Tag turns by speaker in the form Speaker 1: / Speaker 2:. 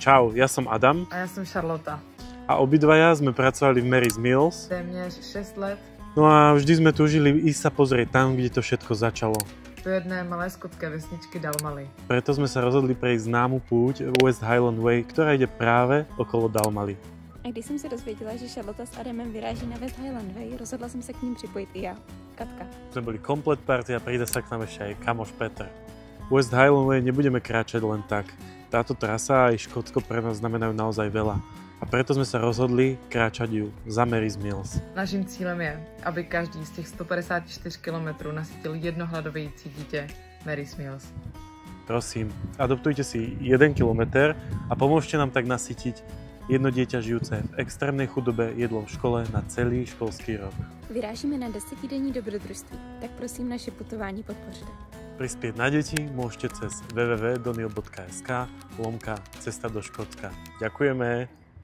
Speaker 1: Čau, ja som Adam.
Speaker 2: A ja som Charlotta.
Speaker 1: A obidvaja sme pracovali v Mary's Mills.
Speaker 2: Téměř 6 let.
Speaker 1: No a vždy sme túžili ísť sa pozrieť tam, kde to všetko začalo.
Speaker 2: Do jedné malé skotské vesničky Dalmaly.
Speaker 1: Preto sme sa rozhodli prejsť známu púť West Highland Way, ktorá ide práve okolo Dalmaly.
Speaker 3: A když jsem se dozvěděla, že Charlotta s Adamem vyráží na West Highland Way, rozhodla jsem se k ním připojit i já, Katka.
Speaker 1: Sme boli komplet party a príde sa k nám ešte aj kamoš Peter. West Highland Way nebudeme kráčať len tak. Táto trasa aj Škótsko pre nás znamenajú naozaj veľa. A preto sme sa rozhodli kráčať ju za Mary's Mills.
Speaker 2: Naším cílem je, aby každý z těch 154 km nasytil jedno hladovějící dítě Mary's Mills.
Speaker 1: Prosím, adoptujte si 1 kilometr a pomôžte nám tak nasytiť jedno dieťa žijúce v extrémnej chudobe jedlom v škole na celý školský rok.
Speaker 3: Vyrážíme na 10denní dobrodružství, tak prosím naše putování podpořte.
Speaker 1: Prispieť na deti môžete cez www.donio.sk/cesta do Škótska. Ďakujeme!